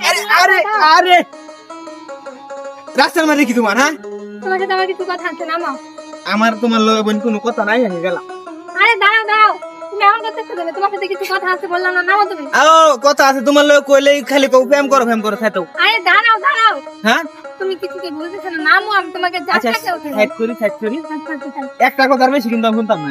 আরে আরে আরে রাস্তার মধ্যে কি তোমার হ্যাঁ তোমাকে তো আমার কিছু কথা আছে নামাও। আমার তোমার লগে বোন কোনো কথা নাই আমি গেলাম। আরে দাঁড়াও দাঁড়াও, তুমি আমার কথা একটু দেবে, তোমার সাথে কিছু কথা আছে বললাম না, নামাও তুমি। কথা আছে তোমার লগে কইলেই খালি কও ফেম করো থাকো। আরে দাঁড়াও দাঁড়াও, হ্যাঁ তুমি কিছু কি বুঝতেছ না, নামো, আমি তোমাকে যা আচ্ছা টাকা উঠে সাইড করি একটা কথার বেশি কিন্তু আমি শুনতাম না।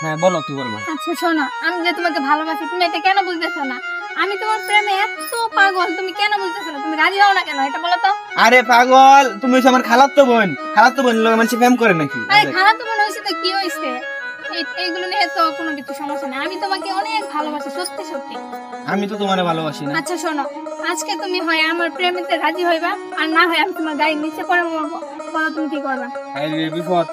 হ্যাঁ বলো কি বলবো। আচ্ছা শোনো, আমি যে তোমাকে ভালোবাসি তুমি এটা কেন বুঝতেছো না? আমি তোমার প্রেমে এত পাগল, তুমি কেন বুঝতেছো না? তুমি রাজি হও না কেন এটা বলো তো। আরে পাগল, তুমি হচ্ছে আমার খালাতো বোন লগে মানুষ প্রেম করে নাকি? আরে খালাতো বোন হইছে তো কি হইছে, এইগুলো নিয়ে তো কোনো কিছু সমস্যা নেই, আমি তোমাকে অনেক ভালোবাসি সত্যি সত্যি। আমি তো তোমারে ভালোবাসি না। আচ্ছা শোনো, আজকে তুমি হয় আমার প্রেমেতে রাজি হইবা, আর না হয় আমি তোমার গাড়ির নিচে পড়ে মরবো, বলো তুমি কি করবা? আরে বিপদ,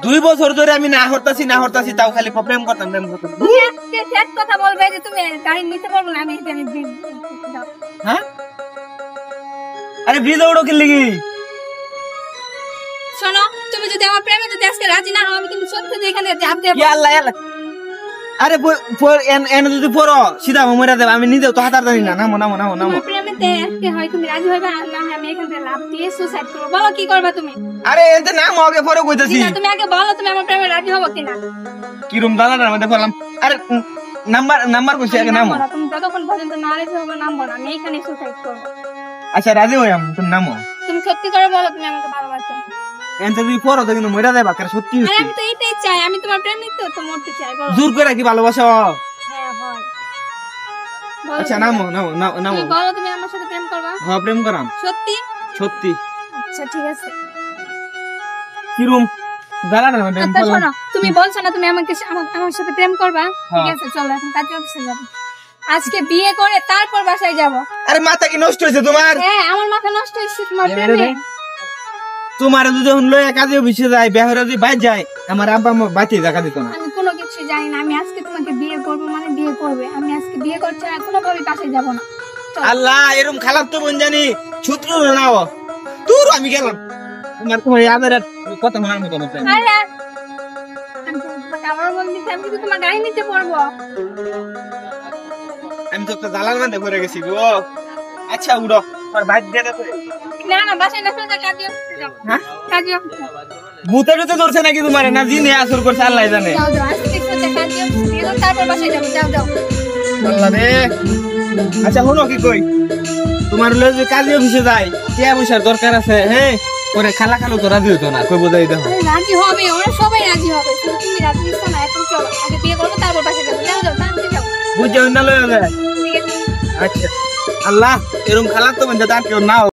2 বছর ধরে আমি না হরতাছি তাও খালি প্রেম করতাম। তুমি এক কথা বলবে যে তুমি গাড়ির নিচে পড়বো না, আমি হ্যাঁ আরে ব্রিজ ওড়ো কি লাগি? শোনো, তুমি যদি আমার প্রেমে যদি আজকে রাজি না হও, আমি কিন্তু সত্যি এখানে চাপ দেব। আল্লাহ আরে এন যদি পড়ো সিধা মরে দেব, আমি নিজেও তো হাতার জানি না। নামো তোমার প্রেমেতে আজকে হয় তুমি রাজি হইবা, আর না হয় আমি এখান থেকে লাফ দিয়ে সুসাইড করব, বলো কি করবা তুমি? আরে এতে নাম আগে পরে কইতাছি। তুমি আগে বলো তুমি আমার প্রেমে রাজি হবো কিনা। কি রুম দালানের মধ্যে বললাম। আরে নাম্বার কইছি আগে নামো। তুমি যতক্ষণ পর্যন্ত না রাজি হবে নামবো না, আমি এখানে সুসাইড করব। আচ্ছা রাজি হইম, তুমি নামো। তুমি সত্যি করে বলো তুমি আমাকে ভালোবাসো। এন যদি পড়ো তো কিন্তু মরে যাবে, কারণ সত্যি হচ্ছে। আমি তো এটাই চাই, আমি তোমার প্রেমিক তো মরতে চাই, বলো। জোর করে কি ভালোবাসো? হ্যাঁ হয়। আচ্ছা নামো। বলো তুমি আমার সাথে প্রেম করবা? হ্যাঁ প্রেম করাম সত্যি? সত্যি। আচ্ছা ঠিক আছে। কি রুম দালানের মধ্যে আচ্ছা শোনো, তুমি বলছো না তুমি আমাকে আমার সাথে প্রেম করবা, ঠিক আছে চলো এখন কাজে অফিসে যাবো। আজকে বিয়ে করে তারপর বাসায় যাব। আরে মাথা কি নষ্ট হয়েছে তোমার? হ্যাঁ আমার মাথা নষ্ট হয়েছে তোমার প্রেমে। তোমার যদি হলো কাজে অফিসে যায়, বেহরা যদি বাইরে যায়, আমার আব্বা আমার বাতি জায়গা দিত না। আমি কোনো কিছু জানি না, আমি আজকে তোমাকে বিয়ে করবো মানে বিয়ে করবে, আমি আজকে বিয়ে করছি আর কোনোভাবেই বাসায় যাব না। আল্লাহ এরকম খারাপ তো বোন জানি সূত্র নাও তোর, আমি গেলাম। তোমার আবার কত মারার মতো মতো। আরে আমি তোমাকে আবার বলছি, আমি তো তোমার গাড়ি নিতে পারবো। আমি তো একটা দালাল মধ্যে পড়ে গেছি গো। আচ্ছা উড়ো, তোমার বাইক দিয়ে দে। না না বাসায় না, সোজা কাজে অফিসে যাবো। হ্যাঁ কাজে অফিসে ভূতে টুতে ধরছে নাকি তোমার? না জিনে আসর করছে আল্লাহ জানে। যাও যাও, আজকে সোজা কাজে অফিসে গেলাম, তারপর বাসায় যাবো, যাও যাও। আল্লাহ রে। আচ্ছা হলো কি কই, তোমার লোক যে কাজে অফিসে যায়, টিয়া পয়সার দরকার আছে, হ্যাঁ পরে খালো তো রাজি হতো না, কই বোঝাই দেখো। রাজি হবে, ওরা সবাই রাজি হবে, তুমি রাজি দিচ্ছ না। এখন চলো আগে বিয়ে করবো তারপর বাসায় যাবো, যাও যাও তাড়াতাড়ি যাও। বুঝে না লয়ে যায়। ঠিক আছে। আচ্ছা আল্লাহ এরকম খালার তো বন্ধু তার কেউ নাও।